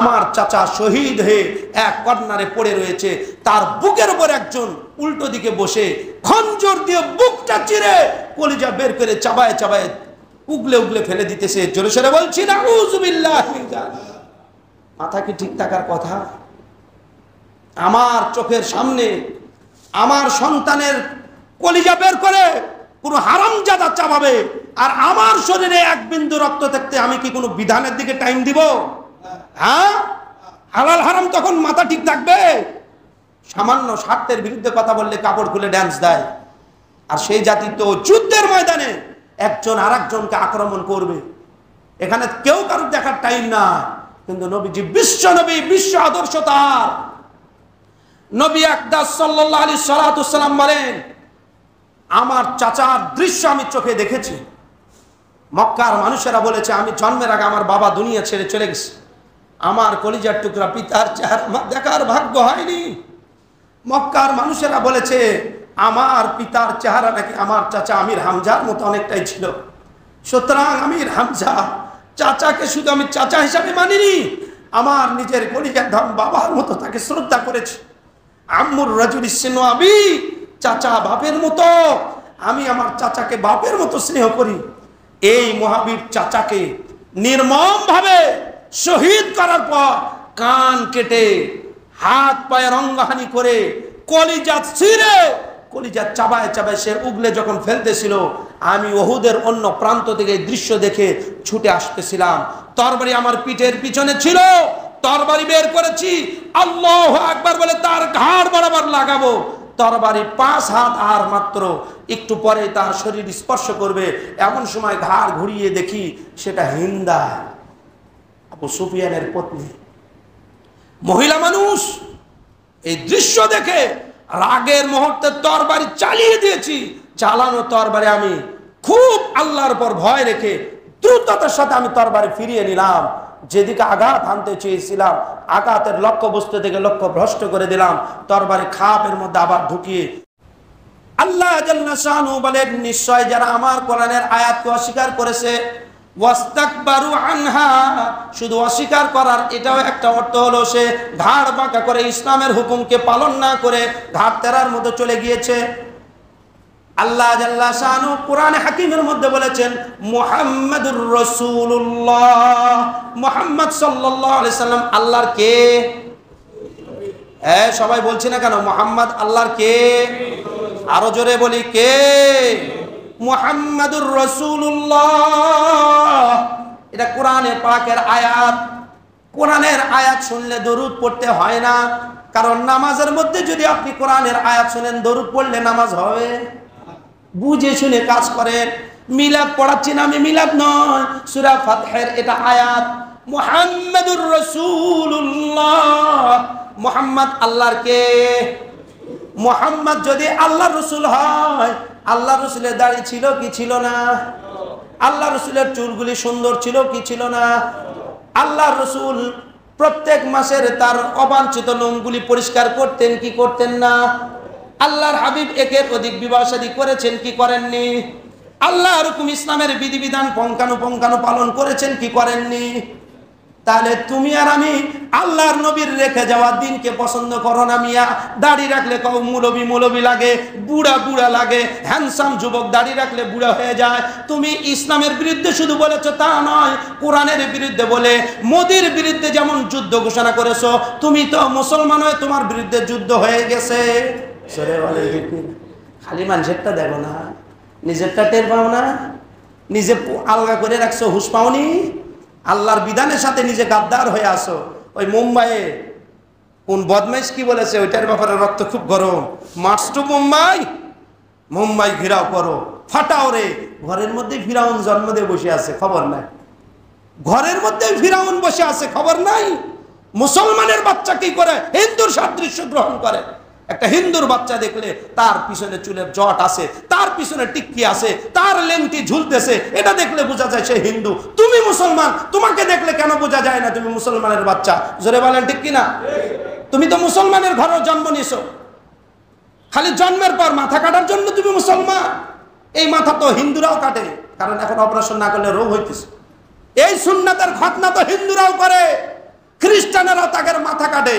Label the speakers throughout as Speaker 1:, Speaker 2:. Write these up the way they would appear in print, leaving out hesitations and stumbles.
Speaker 1: আমার চাচা শহীদ হয়ে এক কর্নারে পড়ে রয়েছে, তার বুকের উপর একজন উল্টো দিকে বসে খঞ্জর দিয়ে বুকটা চিরে কলিজা বের করে চাবায় চাবায় উগলে উগলে ফেলে দিতেছে। জোরে সোরে বলছি নাউযুবিল্লাহ মিন যালিক। মাথা কি ঠিক থাকার কথা? আমার চোখের সামনে আমার সন্তানের কলিজা বের করে কোনো হারামজাদা চাবাবে, আর আমার শরীরে এক বিন্দু রক্ত থাকতে আমি কি কোনো বিধানের দিকে টাইম দিব? হ্যাঁ, হালাল হারাম তখন মাথা ঠিক থাকবে? সামান্য স্বার্থের বিরুদ্ধে কথা বললে কাপড় খুলে ড্যান্স দেয়। আর সেই জাতি তো যুদ্ধের ময়দানে একজন আর একজনকে আক্রমণ করবে। এখানে কেউ কারোর দেখার টাইম না। কিন্তু নবীজি বিশ্ব নবী, বিশ্ব আদর্শ তার। নবী আকদাস সাল্লাল্লাহু আলাইহি সাল্লাম বলেন, আমার চাচার দৃশ্য আমি চোখে দেখেছি। মক্কার মানুষেরা বলেছে, আমি জন্মের আগে আমার বাবা দুনিয়া ছেড়ে চলে গেছে, আমার কলিজার টুকরা পিতার চেহারা আমার দেখার ভাগ্য হয়নি। মক্কার মানুষেরা বলেছে, আমার পিতার চেহারা নাকি আমার চাচা আমির হামজার মতো অনেকটাই ছিল। সুতরাং আমির হামজা চাচাকে শুধু আমি চাচা হিসাবে মানিনি, আমার নিজের কলিজার ধন বাবার মতো তাকে শ্রদ্ধা করেছি। আম্মুর রাজুলিস সিনু আবি, চাচা বাপের মতো, আমি আমার চাচাকে বাপের মতো স্নেহ করি। এই মহাবীর চাচাকে নির্মমভাবে শহীদ করার পর কান কেটে হাত পায়ে রঙ্গাহানি করে কলিজা ছিঁড়ে কলিজা চাবায় চাবায় সে উগলে যখন ফেলতেছিল, আমি ওহুদের অন্য প্রান্ত থেকে দৃশ্য দেখে ছুটে আসতেছিলাম। তরবারি আমার পিঠের পিছনে ছিল, তরবারি বের করেছি, আল্লাহু আকবার বলে তার ঘাড় বরাবর লাগাবো। তরবারি 5 হাত আর মাত্র একটু পরে তার শরীর স্পর্শ করবে, এমন সময় ঘাড় ঘুরিয়ে দেখি সেটা হিন্দা, আবু সুফিয়ানের পত্নী, মহিলা মানুষ। এই দৃশ্য দেখে রাগের মুহূর্তে তরবারি চালিয়ে দিয়েছি। চালানো তরবারি আমি খুব আল্লাহর উপর ভয় রেখে দ্রুততার সাথে আমি তরবারি ফিরিয়ে নিলাম। যেদিকে আঘাত আনতে চেয়েছিলাম, আঘাতের লক্ষ্য বস্তু থেকে লক্ষ্য ভ্রষ্ট করে দিলাম, তরবারি খাপের মধ্যে আবার ঢুকিয়ে। আল্লাহ জাল্লা শানহু বলেন, নিশ্চয় যারা আমার কোরআনের আয়াতকে অস্বীকার করেছে, ওয়াস্তাকবারু আনহা, শুধু অস্বীকার করার এটাও একটা অর্থ হলো সে ঘাড় বাঁকা করে ইসলামের হুকুমকে পালন না করে ঘাড় তেরার মতো চলে গিয়েছে। আল্লাহ জাল্লা শানহু কোরআনে হাকিমের মধ্যে বলেছেন, মুহাম্মাদুর রাসূলুল্লাহ, মুহাম্মদ সাল্লাল্লাহু আলাইহি সাল্লাম আল্লাহর কে? সবাই বলছে না কেন? মুহাম্মদ আল্লাহর কে? আরো জোরে বলি, কে? মুহাম্মাদুর রাসূলুল্লাহ। এটা কোরআনে পাকের আয়াত। কোরআনের আয়াত শুনলে দরুদ পড়তে হয় না, কারণ নামাজের মধ্যে যদি আপনি কোরআনের আয়াত শুনেন, দরুদ পড়লে নামাজ হবে? বুঝে শুনে কাজ করেন। মিলাদ পড়াচ্ছি না আমি, মিলাদ নয়, সূরা ফাতহের এটা আয়াত। মুহাম্মাদুর রাসূলুল্লাহ, মুহাম্মদ আল্লাহর কে? মুহাম্মদ যদি আল্লাহর রাসূল হয়, আল্লাহ রসুলের দাড়ি ছিল কি ছিল না? আল্লাহ রসুলের চুলগুলি সুন্দর ছিল কি ছিল না? আল্লাহ রসুল প্রত্যেক মাসের তার অবাঞ্ছিত লোমগুলি পরিষ্কার করতেন কি করতেন না? আল্লাহর হাবিব একের অধিক বিবাহ শাদী করেছেন কি করেননি? আল্লাহ হুকুম ইসলামের বিধিবিধান পঙ্খানুপঙ্খানু পালন করেছেন কি করেননি? তাহলে তুমি আর আমি আল্লাহর নবীর রেখে যাওয়া দিনকে পছন্দ করো না মিয়া। দাড়ি রাখলে কও মুলবি মুলবি লাগে, বুড়া বুড়া লাগে, হ্যান্ডসাম যুবক দাড়ি রাখলে বুড়া হয়ে যায়। তুমি ইসলামের বিরুদ্ধে শুধু বলেছো তা নয়, কোরআনের বিরুদ্ধে বলে মোদির বিরুদ্ধে যেমন যুদ্ধ ঘোষণা করেছো, তুমি তো মুসলমান হয়ে তোমার বিরুদ্ধে যুদ্ধ হয়ে গেছে। খালি মানুষেরটা দেখো না, নিজেরটা টের পাও না? নিজে আলগা করে রাখছো, হুঁশ পাওনি? আল্লাহর বিধানের সাথে নিজে গাদ্দার হয়ে আসো। ওই মুম্বাইয়ে কোন বদমাইশ কি বলেছে ওইটার ব্যাপারে রক্ত খুব গরম। মার্চ টু মুম্বাই, মুম্বাই ঘেরাও করো, ফাটাও রে। ঘরের মধ্যে ফিরাউন জন্ম দিয়ে বসে আছে, খবর নাই? ঘরের মধ্যে ফিরাউন বসে আছে, খবর নাই? মুসলমানের বাচ্চা কি করে হিন্দুর সাদৃশ্য গ্রহণ করে। একটা হিন্দুর বাচ্চা দেখলে তার পিছনে চুলের জট আছে, তার পিছনে টিক্কি আছে, তার লেংটি ঝুলতেছে, এটা দেখলে বোঝা যায় সে হিন্দু। তুমি মুসলমান, তোমাকে দেখলে কেন বোঝা যায় না তুমি মুসলমানের বাচ্চা? জোরে বলেন ঠিক কিনা? তুমি তো মুসলমানের ঘরে জন্ম নিয়েছো, খালি জন্মের পর মাথা কাটার জন্য তুমি মুসলমান। এই মাথা তো হিন্দুরাও কাটে, কারণ এখন অপারেশন না করলে রোগ হইতেছে। এই সুন্নাতের খতনা তো হিন্দুরাও করে, খ্রিস্টান খ্রিস্টানেরা তাদের মাথা কাটে।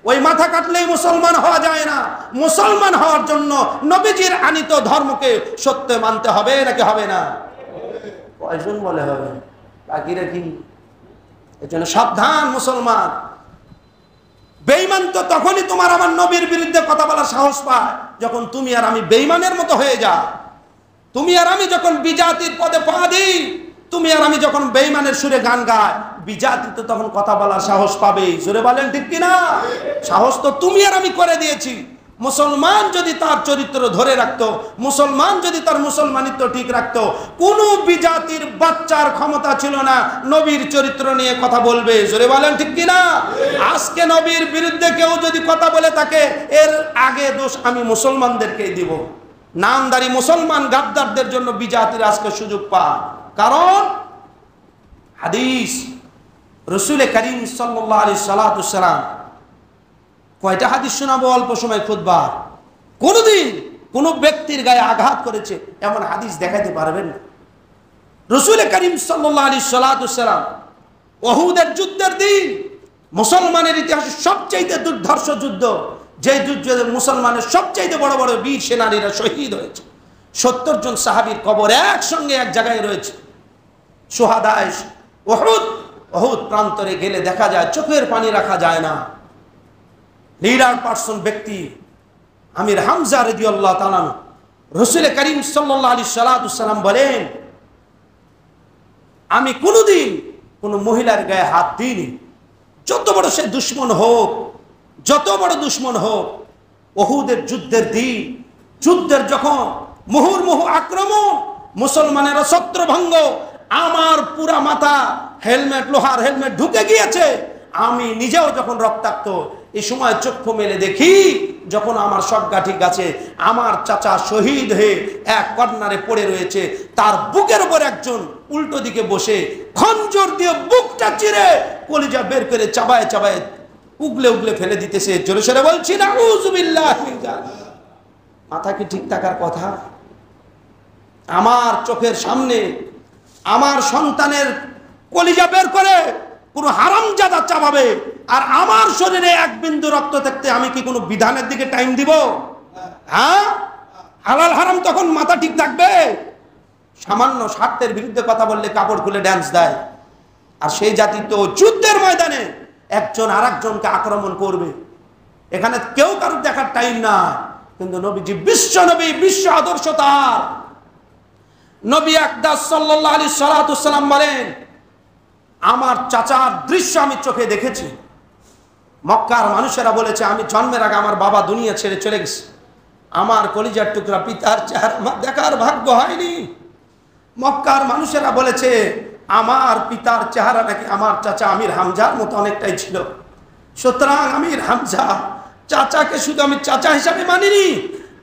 Speaker 1: ওই মাথা কাটলেই মুসলমান হওয়া যায় না। মুসলমান হওয়ার জন্য নবীজির আনিত ধর্মকে সত্য মানতে হবে নাকি হবে না? কয়জন বলে হবে? বাকিরা কি? এজন্য সাবধান মুসলমান। বেঈমান তো তখনই তোমার আমার নবীর বিরুদ্ধে কথা বলার সাহস পায় যখন তুমি আর আমি বেঈমানের মতো হয়ে যা। তুমি আর আমি যখন বিজাতির পদে পা দিই, তুমি আর আমি যখন বেঈমানের সুরে গান গাই, বিজাতি তো তখন কথা বলার সাহস পাবে। জোরে বলেন ঠিক কিনা? সাহস তো তুমি আর আমি করে দিয়েছি। মুসলমান যদি তার চরিত্র ধরে রাখতো, মুসলমান যদি তার মুসলমানিত্ব ঠিক রাখতো, কোনো বিজাতির বাচ্চার ক্ষমতা ছিল না নবীর চরিত্র নিয়ে কথা বলবে। জোরে বলেন ঠিক কিনা? আজকে নবীর বিরুদ্ধে কেউ যদি কথা বলে থাকে, এর আগে দোষ আমি মুসলমানদেরকেই দিব। নামদারি মুসলমান গাদ্দারদের জন্য বিজাতির আজকে সুযোগ পায়। কারণ হাদিস, রাসূল করিম সাল্লাল্লাহু আলাইহি সাল্লাম কয়টা হাদিস শোনাবো অল্প সময় খুতবা? কোনদিন কোন ব্যক্তির গায়ে আঘাত করেছে এমন হাদিস দেখাতে পারবেন না। রাসূল করিম সাল্লাল্লাহু আলাইহি সাল্লাম উহুদের যুদ্ধের দিন, মুসলমানের ইতিহাসে সবচেয়ে দুর্ধর্ষ যুদ্ধ, যে যুদ্ধে মুসলমানের সবচেয়ে বড় বড় বীর সেনানীরা শহীদ হয়েছে। 70 জন সাহাবীর কবর একসঙ্গে এক জায়গায় রয়েছে। শুহাদায়ে উহুদ, উহুদ প্রান্তরে গেলে দেখা যায় চোখের পানি রাখা যায় না। লিডার পার্সন ব্যক্তি আমির হামজা রাদিয়াল্লাহু তাআলা, রাসূল করিম সাল্লাল্লাহু আলাইহি সাল্লাম বলেন, আমি কোনোদিন কোনো মহিলার গায়ে হাত দিইনি, যত বড় সে দুশমন হোক, যত বড় দুশমন হোক। উহুদের যুদ্ধের দিন, যুদ্ধের যখন মুহুর্মুহু আক্রমণ, মুসলমানের ছত্রভঙ্গ, আমার পুরা মাথা হেলমেট, লোহার হেলমেট ঢুকে গিয়েছে, আমি নিজেও যখন রক্তাক্ত, এই সময় চক্ষু মেলে দেখি যখন আমার সজ্ঞা ঠিক আছে, আমার চাচা শহীদ হয়ে এক কর্নারে পড়ে রয়েছে, তার বুকের উপর একজন উল্টো দিকে বসে খঞ্জর দিয়ে বুকটা চিরে কলিজা বের করে চাবায় চাবায় উগলে উগলে ফেলে দিতেছে। জোরে সোরে বলছি নাউযুবিল্লাহ মিন যালিক। মাথা কি ঠিক থাকার কথা? আমার চোখের সামনে আমার সন্তানের কলিজা বের করে কোন হারামজাদা চাবাবে, আর আমার শরীরে এক বিন্দু রক্ত থাকতে আমি কি কোনো বিধানের দিকে টাইম দিব? হ্যাঁ, হালাল হারাম তখন মাথা ঠিক থাকবে? সামান্য স্বার্থের বিরুদ্ধে কথা বললে কাপড় খুলে ড্যান্স দেয়। আর সেই জাতি তো যুদ্ধের ময়দানে একজন আর একজনকে আক্রমণ করবে। এখানে কেউ কারোর দেখার টাইম না। কিন্তু নবীজি বিশ্ব নবী, বিশ্ব আদর্শ তার। নবী আকদাস সাল্লাল্লাহু আলাইহি সাল্লাম বলেন, আমার চাচার দৃশ্য আমি চোখে দেখেছি। মক্কার মানুষেরা বলেছে, আমি জন্মের আগে আমার বাবা দুনিয়া ছেড়ে চলে গেছে, আমার কলিজার টুকরা পিতার চেহারা আমার দেখার ভাগ্য হয়নি। মক্কার মানুষেরা বলেছে, আমার পিতার চেহারা নাকি আমার চাচা আমির হামজার মতো অনেকটাই ছিল। সুতরাং আমির হামজা চাচাকে শুধু আমি চাচা হিসাবে মানিনি,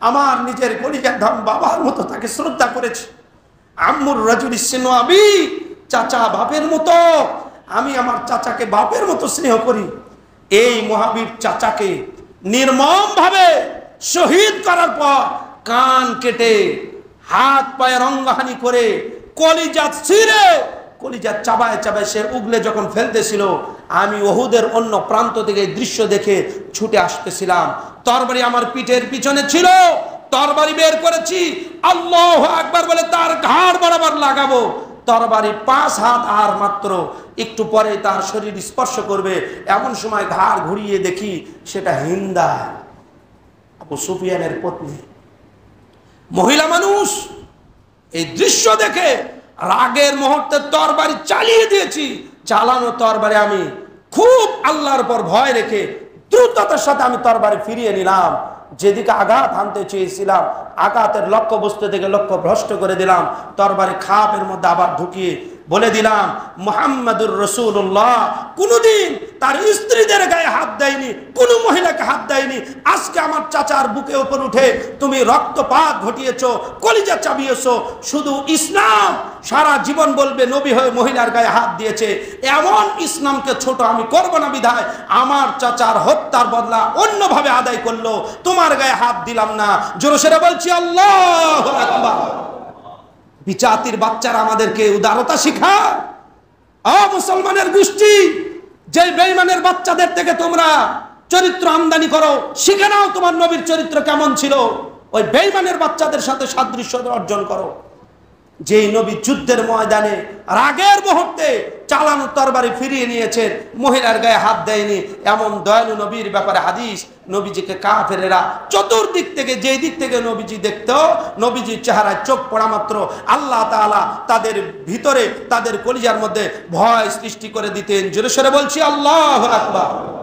Speaker 1: আমার নিজের কলিজার ধন বাবার মতো তাকে শ্রদ্ধা করেছি। আম্মুর রাজুলিস সিনু আবি, চাচা বাপের মতো, আমি আমার চাচাকে বাপের মতো স্নেহ করি। এই মহাবীর চাচাকে নির্মমভাবে শহীদ করার পর কান কেটে হাত পায়ে রঙ্গহানি করে কলিজা ছিঁড়ে কলিজা চাবায় চাবায় সে উগলে যখন ফেলতেছিল, আমি উহুদের অন্য প্রান্ত থেকে এই দৃশ্য দেখে ছুটে আসতেছিলাম। তরবারি আমার পিঠের পিছনে ছিল, তরবারি বের করেছি, আল্লাহু আকবার বলে তার ঘাড় বরাবর লাগাবো। তরবারি 5 হাত আর মাত্র একটু পরে তার শরীর স্পর্শ করবে, এমন সময় ঘাড় ঘুরিয়ে দেখি সেটা হিন্দা, আবু সুফিয়ানের পত্নী, মহিলা মানুষ। এই দৃশ্য দেখে রাগের মুহূর্তে তরবারি চালিয়ে দিয়েছি। চালানো তরবারি আমি খুব আল্লাহর উপর ভয় রেখে দ্রুততার সাথে আমি তরবারি ফিরিয়ে নিলাম। যেদিকে আঘাত হানতে চেয়েছিলাম, আঘাতের লক্ষ্যবস্তু থেকে লক্ষ্য ভ্রষ্ট করে দিলাম। তরবারি খাপের মধ্যে আবার ঢুকিয়ে বলে দিলাম, মুহাম্মাদুর রাসূলুল্লাহ কোনদিন তার স্ত্রীদের গায়ে হাত দেয়নি, কোন মহিলাকে হাত দেয়নি। আজকে আমার চাচার বুকে উপর উঠে তুমি রক্তপাত ঘটিয়েছো, কলিজা চাবিয়েছো। শুধু ইসলাম সারা জীবন বলবে নবী হয়ে মহিলার গায়ে হাত দিয়েছে, এমন ইসলামকে ছোট আমি করব না বিধায় আমার চাচার হত্যার বদলা অন্যভাবে আদায় করলো, তোমার গায়ে হাত দিলাম না। জোরে সোরে বলছি আল্লাহু আকবার। বিজাতির বাচ্চারা আমাদেরকে উদারতা শিখায়। মুসলমানের গোষ্ঠী যে বেঈমানের বাচ্চাদের থেকে তোমরা চরিত্র আমদানি করো, শিখে নাও তোমার নবীর চরিত্র কেমন ছিল, ওই বেঈমানের বাচ্চাদের সাথে সাদৃশ্য অর্জন করো। যেই নবী যুদ্ধের ময়দানে রাগের মুহূর্তে চালানো তরবারি ফিরিয়ে নিয়েছেন, মহিলার গায়ে হাত দেয়নি, এমন দয়ালু নবীর ব্যাপারে হাদিস, নবীজিকে কাফেরেরা চতুর্দিক থেকে, যেই দিক থেকে নবীজি দেখত, নবীজির চেহারায় চোখ পড়া মাত্র আল্লাহ তাআলা তাদের ভিতরে, তাদের কলিজার মধ্যে ভয় সৃষ্টি করে দিতেন। জোরে সোরে বলছি আল্লাহু আকবার।